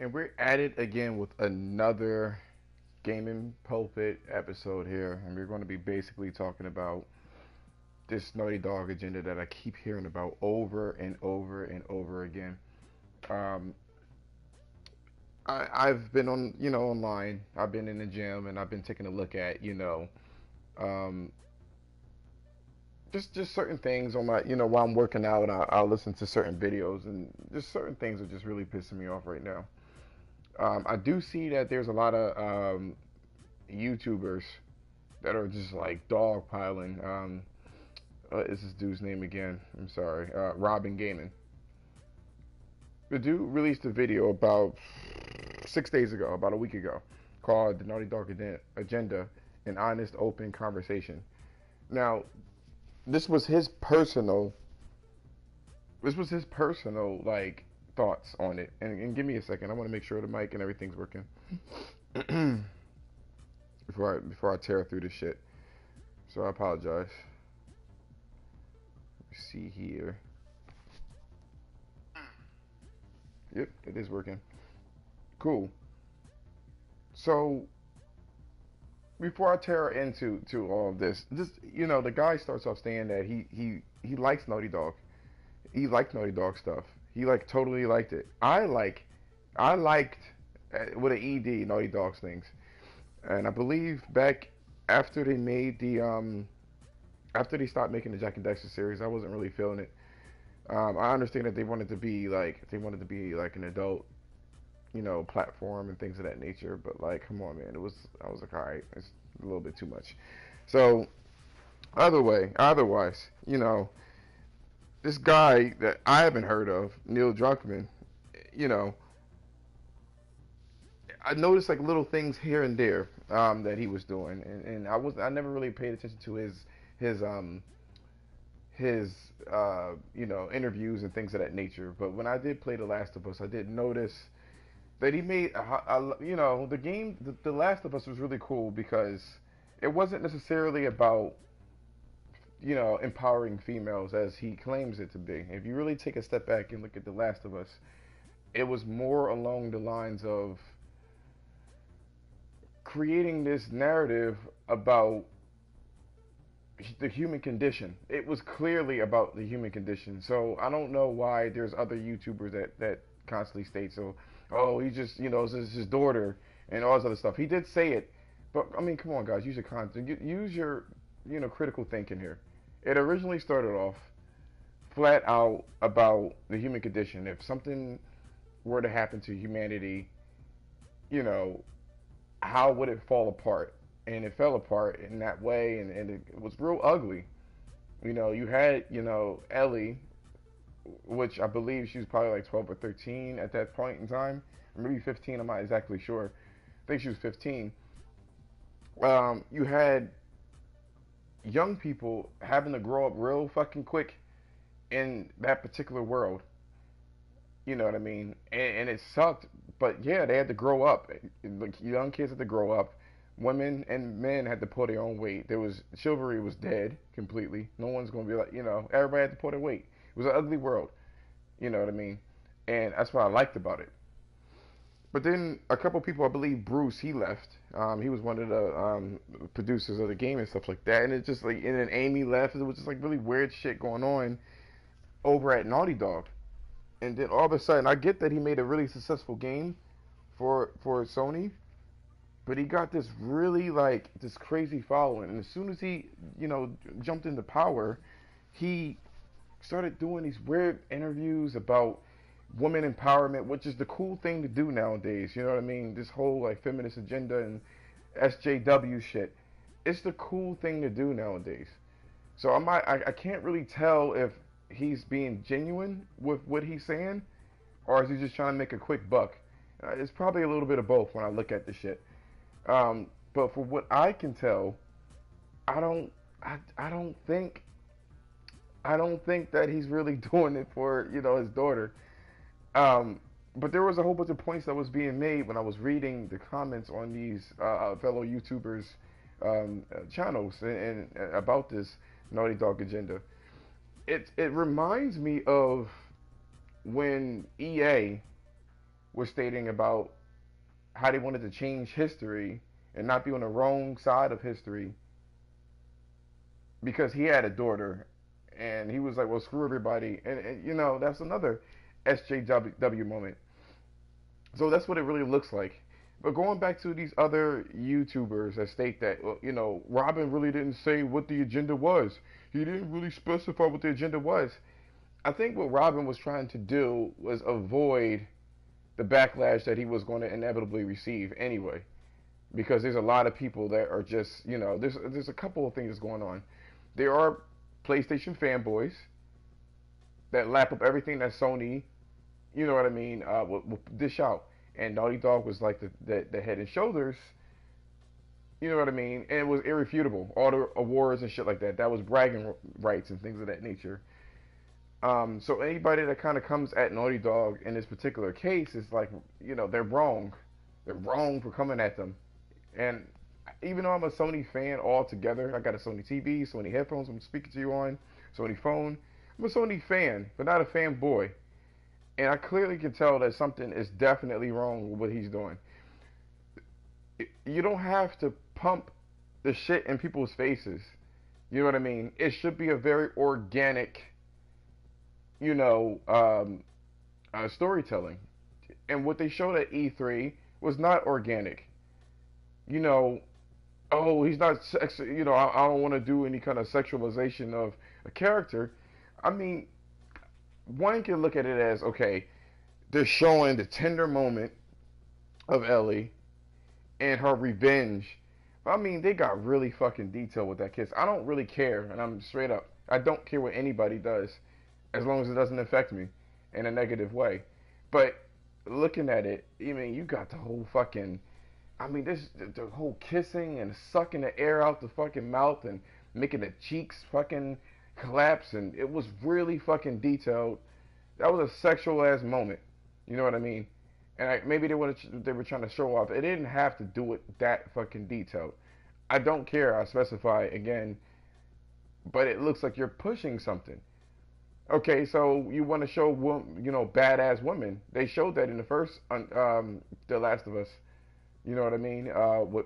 And we're at it again with another gaming pulpit episode here, and we're going to be basically talking about this Naughty Dog agenda that I keep hearing about over and over and over again. Um, I've been on, online. I've been in the gym, and I've been taking a look at, um, just certain things on my, while I'm working out. I'll listen to certain videos, and just certain things are just really pissing me off right now. I do see that there's a lot of YouTubers that are just like dogpiling. Is this dude's name again? I'm sorry. Robin Gaming. The dude released a video about 6 days ago, about a week ago, called "The Naughty Dog Agenda: An Honest, Open Conversation." Now, this was his personal. This was his personal like thoughts on it. And give me a second. I want to make sure the mic and everything's working before I tear through this shit. So I apologize. See here. Yep, it is working. Cool. So before I tear into all of this, just the guy starts off saying that he likes Naughty Dog. He liked Naughty Dog stuff. He like totally liked it. I liked with an ED Naughty Dog's things, and I believe back after they made the after they stopped making the Jack and Dexter series, I wasn't really feeling it. I understand that they wanted to be like an adult, platform and things of that nature. But like, come on, man, I was like, all right, it's a little bit too much. So otherwise, this guy that I haven't heard of, Neil Druckmann, you know, I noticed like little things here and there that he was doing, and I never really paid attention to his his interviews and things of that nature. But when I did play The Last of Us, I did notice that he made the game. The Last of Us was really cool because it wasn't necessarily about empowering females as he claims it to be. If you really take a step back and look at The Last of Us, it was more along the lines of creating this narrative about the human condition. It was clearly about the human condition. So I don't know why there's other YouTubers that constantly state so. Oh, he just it's his daughter and all this other stuff. He did say it, but I mean, come on, guys, use your content, use your critical thinking here. It originally started off flat out about the human condition. If something were to happen to humanity, you know, how would it fall apart? And it fell apart in that way, and it was real ugly. You had, Ellie, which I believe she was probably like 12 or 13 at that point in time, or maybe 15, I'm not exactly sure. I think she was 15. You had young people having to grow up real fucking quick in that particular world. You know what I mean? And it sucked, but yeah, they had to grow up. Like, young kids had to grow up. Women and men had to pull their own weight. Chivalry was dead completely. No one's gonna be like, everybody had to pull their weight. It was an ugly world. You know what I mean? And that's what I liked about it. But then a couple people, I believe Bruce, he left. He was one of the producers of the game and stuff like that. And it just like, and then Amy left. It was just like really weird shit going on over at Naughty Dog. And then all of a sudden, I get that he made a really successful game for Sony, but he got this really like this crazy following. And as soon as he jumped into power, he started doing these weird interviews about women empowerment, which is the cool thing to do nowadays. You know what I mean? This whole like feminist agenda and SJW shit. It's the cool thing to do nowadays. So I can't really tell if he's being genuine with what he's saying, or is he just trying to make a quick buck? It's probably a little bit of both when I look at the shit. But for what I can tell, I don't I don't think that he's really doing it for his daughter. But there was a whole bunch of points that was being made when I was reading the comments on these fellow YouTubers channels and about this Naughty Dog agenda. It reminds me of when EA was stating about how they wanted to change history and not be on the wrong side of history because he had a daughter, and he was like, well, screw everybody, and you know, that's another SJW moment. So that's what it really looks like. But going back to these other YouTubers that state that, well, you know, Robin really didn't say what the agenda was. He didn't really specify what the agenda was. I think what Robin was trying to do was avoid the backlash that he was going to inevitably receive anyway. Because there's a lot of people that are just, you know, there's a couple of things going on. There are PlayStation fanboys that lap up everything that Sony, you know what I mean, will dish out. And Naughty Dog was like the head and shoulders, you know what I mean, and it was irrefutable. All the awards and shit like that, that was bragging rights and things of that nature. So anybody that kind of comes at Naughty Dog in this particular case is like, you know, they're wrong. They're wrong for coming at them. And even though I'm a Sony fan altogether, I got a Sony TV, Sony headphones I'm speaking to you on, Sony phone. I'm a Sony fan, but not a fanboy. And I clearly can tell that something is definitely wrong with what he's doing. You don't have to pump the shit in people's faces. You know what I mean? It should be a very organic, you know, storytelling. And what they showed at E3 was not organic. You know, oh, he's not sex. You know, I don't want to do any kind of sexualization of a character. I mean, one can look at it as, okay, they're showing the tender moment of Ellie and her revenge. I mean, they got really fucking detailed with that kiss. I don't really care, and I'm straight up. I don't care what anybody does, as long as it doesn't affect me in a negative way. But looking at it, I mean, you got the whole fucking, I mean, this the whole kissing and sucking the air out the fucking mouth and making the cheeks fucking collapse, and it was really fucking detailed. That was a sexual ass moment. You know what I mean? And maybe they were trying to show off. It didn't have to do it that fucking detailed. I don't care. I specify again, but it looks like you're pushing something. Okay, so you want to show, you know, badass women. They showed that in the first, The Last of Us. You know what I mean?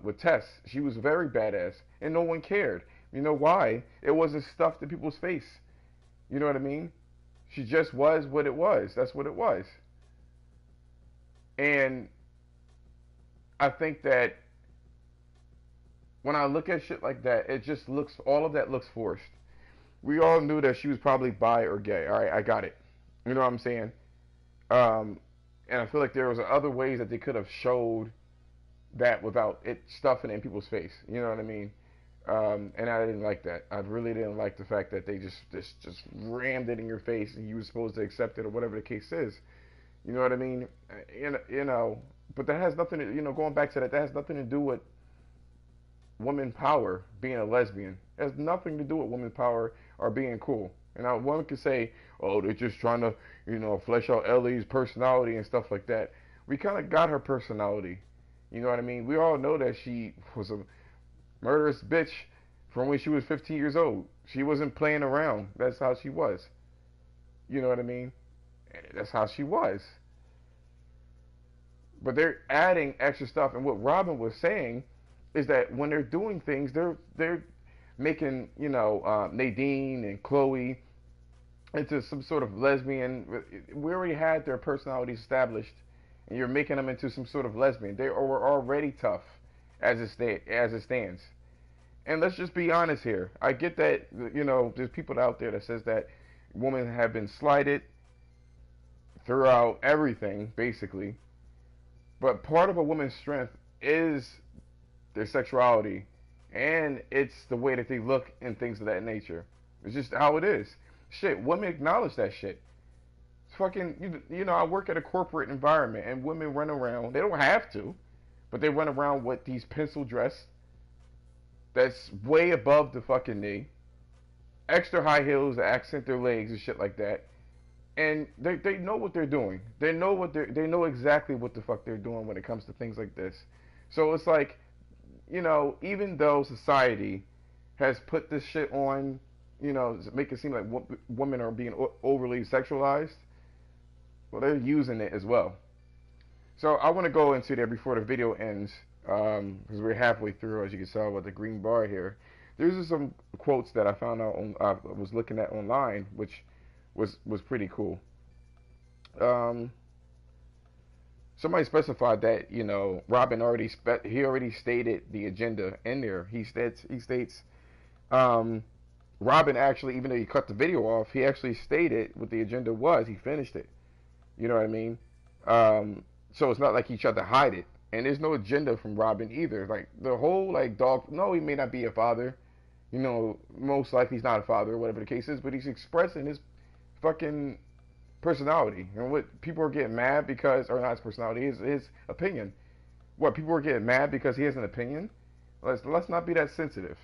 With Tess, she was very badass, and no one cared. You know why? It wasn't stuffed in people's face. You know what I mean? She just was what it was. That's what it was. And I think that when I look at shit like that, it just looks, all of that looks forced. We all knew that she was probably bi or gay. All right, I got it. You know what I'm saying? And I feel like there was other ways that they could have showed that without it stuffing it in people's face. You know what I mean? And I didn't like that. I really didn't like the fact that they just rammed it in your face and you were supposed to accept it or whatever the case is. You know what I mean? You know, but that has nothing to, you know, going back to that, that has nothing to do with woman power, being a lesbian. It has nothing to do with woman power or being cool. And now one could say, oh, they're just trying to, you know, flesh out Ellie's personality and stuff like that. We kind of got her personality. You know what I mean? We all know that she was a murderous bitch from when she was 15 years old. She wasn't playing around. That's how she was. You know what I mean? That's how she was. But they're adding extra stuff. And what Robin was saying is that when they're doing things, they're making, you know, Nadine and Chloe into some sort of lesbian. We already had their personalities established, and you're making them into some sort of lesbian. They were already tough as it stands. And let's just be honest here. I get that, you know, there's people out there that says that women have been slighted throughout everything, basically. But part of a woman's strength is their sexuality, and it's the way that they look and things of that nature. It's just how it is. Shit, women acknowledge that shit. It's fucking, you know, I work at a corporate environment, and women run around. They don't have to, but they run around with these pencil dress that's way above the fucking knee, extra high heels that accent their legs and shit like that. And they know what they're doing. They know exactly what the fuck they're doing when it comes to things like this. So it's like, you know, even though society has put this shit on, you know, make it seem like women are being overly sexualized, well, they're using it as well. So I want to go into there before the video ends, because we're halfway through, as you can tell with the green bar here. There's just some quotes that I found out on, I was looking at online, which was pretty cool. Um, Somebody specified that Robin he already stated the agenda in there. He states um, Robin actually, even though he cut the video off, he actually stated what the agenda was. He finished it. You know what I mean? Um, so it's not like he tried to hide it. And there's no agenda from Robin either. Like the whole like dog. No, he may not be a father. Most likely he's not a father, whatever the case is. But he's expressing his fucking personality. And what people are getting mad because, or not his personality, his opinion. What people are getting mad because he has an opinion. Let's not be that sensitive.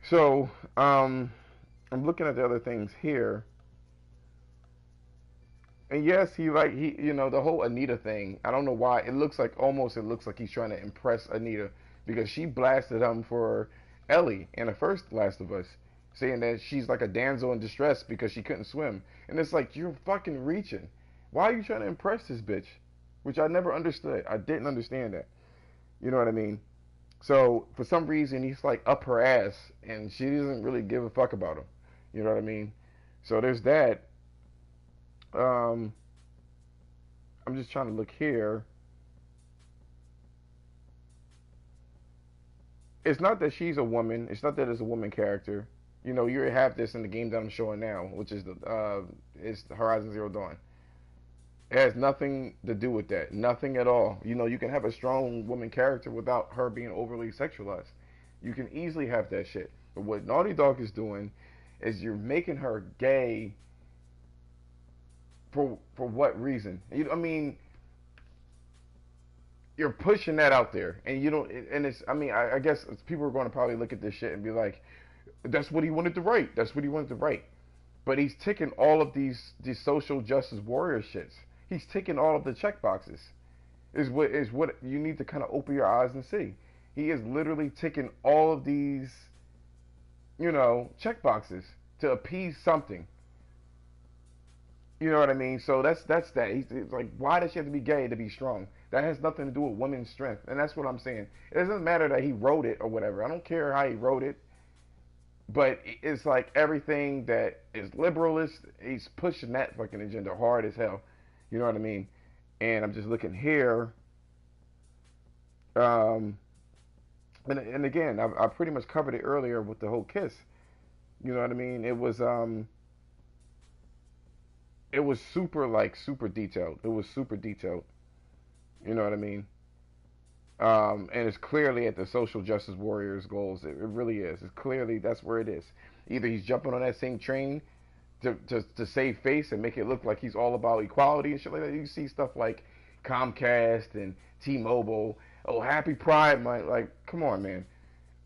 So I'm looking at the other things here. And yes, the whole Anita thing. I don't know why. It looks like he's trying to impress Anita because she blasted him for Ellie in the first Last of Us, saying that she's like a damsel in distress because she couldn't swim. And it's like, you're fucking reaching. Why are you trying to impress this bitch? Which I never understood. I didn't understand that. You know what I mean? So for some reason he's like up her ass and she doesn't really give a fuck about him. You know what I mean? So there's that. Um, I'm just trying to look here. It's not that she's a woman. It's not that it's a woman character. You have this in the game that I'm showing now, which is it's Horizon Zero Dawn. It has nothing to do with that. Nothing at all. You can have a strong woman character without her being overly sexualized. You can easily have that shit. But what Naughty Dog is doing is you're making her gay. For what reason? I mean, you're pushing that out there, and you don't. And it's. I mean, I guess people are going to probably look at this shit and be like, "That's what he wanted to write. That's what he wanted to write." But he's ticking all of these social justice warrior shits. He's ticking all of the check boxes. Is what you need to kind of open your eyes and see. He is literally ticking all of these, check boxes to appease something. You know what I mean? So that's that. He's like, why does she have to be gay to be strong? That has nothing to do with women's strength, and that's what I'm saying. It doesn't matter that he wrote it or whatever. I don't care how he wrote it, but it's like everything that is liberalist, he's pushing that fucking agenda hard as hell. You know what I mean? And I'm just looking here, and again, I pretty much covered it earlier with the whole kiss. You know what I mean? It was super detailed. It was super detailed. You know what I mean? And it's clearly at the social justice warriors' goals. It really is. It's clearly that's where it is. Either he's jumping on that same train to save face and make it look like he's all about equality and shit like that. You see stuff like Comcast and T-Mobile. Oh, Happy Pride Month. Like, come on, man.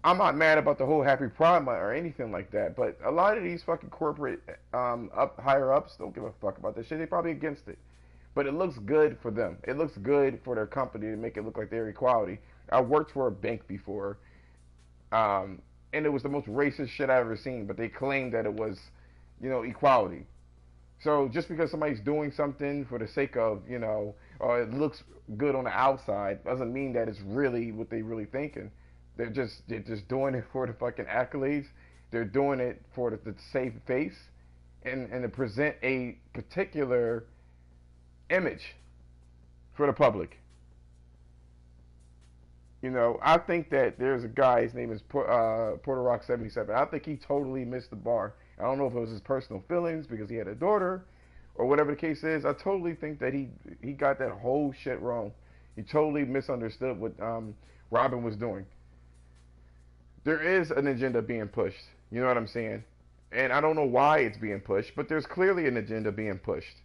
I'm not mad about the whole Happy Pride Month or anything like that, but a lot of these fucking corporate higher ups don't give a fuck about this shit. They're probably against it, but it looks good for them. It looks good for their company to make it look like they're equality. I worked for a bank before, and it was the most racist shit I've ever seen. But they claimed that it was, equality. So just because somebody's doing something for the sake of, or it looks good on the outside, doesn't mean that it's really what they really thinking. They're just doing it for the fucking accolades. They're doing it for the save face and to present a particular image for the public. I think that there's a guy, his name is Porter Rock 77. I think he totally missed the bar. I don't know if it was his personal feelings because he had a daughter or whatever the case is. I totally think that he got that whole shit wrong. He totally misunderstood what Robin was doing. There is an agenda being pushed. You know what I'm saying? And I don't know why it's being pushed, but there's clearly an agenda being pushed.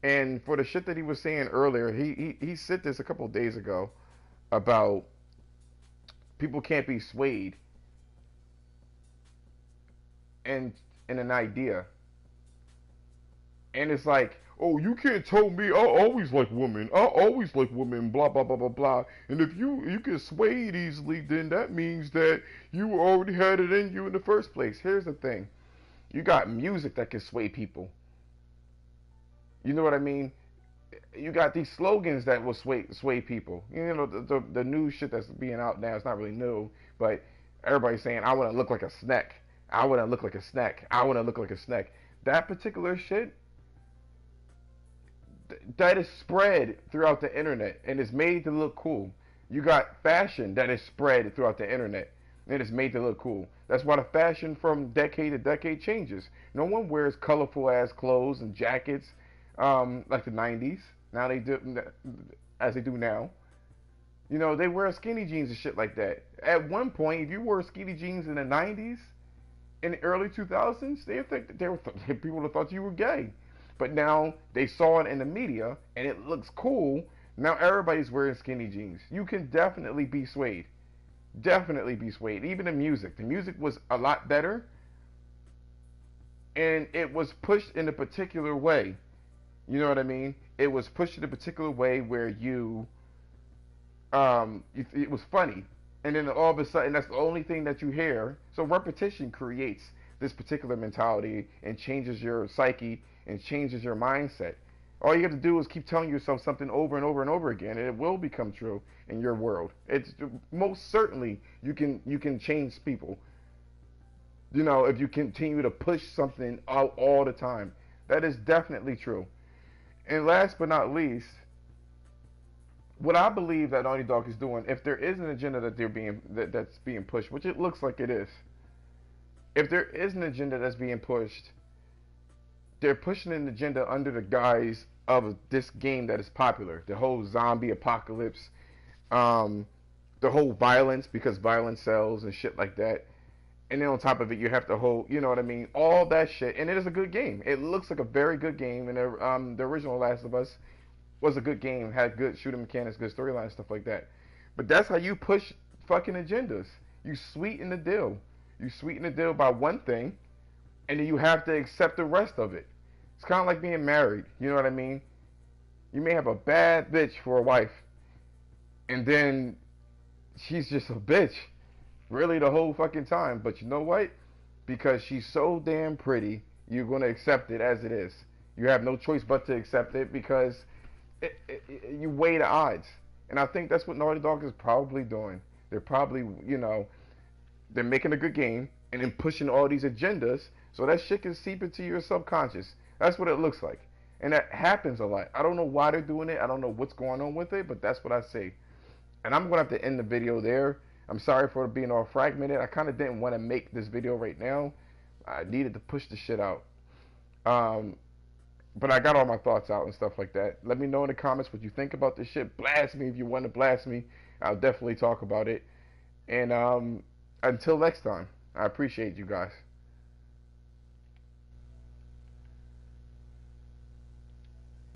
And for the shit that he was saying earlier, he said this a couple of days ago about people can't be swayed in an idea. And it's like, oh, you can't tell me I always like women. I always like women, blah, blah, blah, blah, blah. And if you get swayed easily, then that means that you already had it in you in the first place. Here's the thing. You got music that can sway people. You know what I mean? you got these slogans that will sway people. You know, the new shit that's being out now, it's not really new, but everybody's saying, I want to look like a snack. I want to look like a snack. I want to look like a snack. That particular shit, that is spread throughout the internet and is made to look cool. You got fashion that is spread throughout the internet and it's made to look cool. That's why the fashion from decade to decade changes. No one wears colorful ass clothes and jackets like the 90s. Now they do, as they do now. You know, they wear skinny jeans and shit like that. At one point, if you wore skinny jeans in the 90s, in the early 2000s, people would have thought you were gay. But now they saw it in the media and it looks cool. Now everybody's wearing skinny jeans. You can definitely be swayed. Definitely be swayed. Even the music. The music was a lot better and it was pushed in a particular way. You know what I mean? It was pushed in a particular way where it was funny. And then all of a sudden, that's the only thing that you hear. So repetition creates this particular mentality and changes your psyche and changes your mindset. All you have to do is keep telling yourself something over and over and over again, and it will become true in your world. It's most certainly you can change people. You know, if you continue to push something out all the time, that is definitely true. And last but not least, what I believe that Naughty Dog is doing, if there is an agenda that's being pushed, which it looks like it is, if there is an agenda that's being pushed, they're pushing an agenda under the guise of this game that is popular. The whole zombie apocalypse, the whole violence, because violence sells and shit like that. And then on top of it, you have the whole, you know what I mean, all that shit. And it is a good game. It looks like a very good game. And the original Last of Us was a good game, had good shooting mechanics, good storyline, stuff like that. But that's how you push fucking agendas. You sweeten the deal. You sweeten the deal by one thing, and then you have to accept the rest of it. It's kind of like being married. You know what I mean? You may have a bad bitch for a wife, and then she's just a bitch, really the whole fucking time. But you know what? Because she's so damn pretty, you're going to accept it as it is. You have no choice but to accept it because you weigh the odds. And I think that's what Naughty Dog is probably doing. They're probably, you know, they're making a good game and then pushing all these agendas so that shit can seep into your subconscious. That's what it looks like. And that happens a lot. I don't know why they're doing it. I don't know what's going on with it, but that's what I see. And I'm going to have to end the video there. I'm sorry for being all fragmented. I kind of didn't want to make this video right now. I needed to push the shit out. But I got all my thoughts out and stuff like that. Let me know in the comments what you think about this shit. Blast me if you want to blast me. I'll definitely talk about it. And until next time, I appreciate you guys.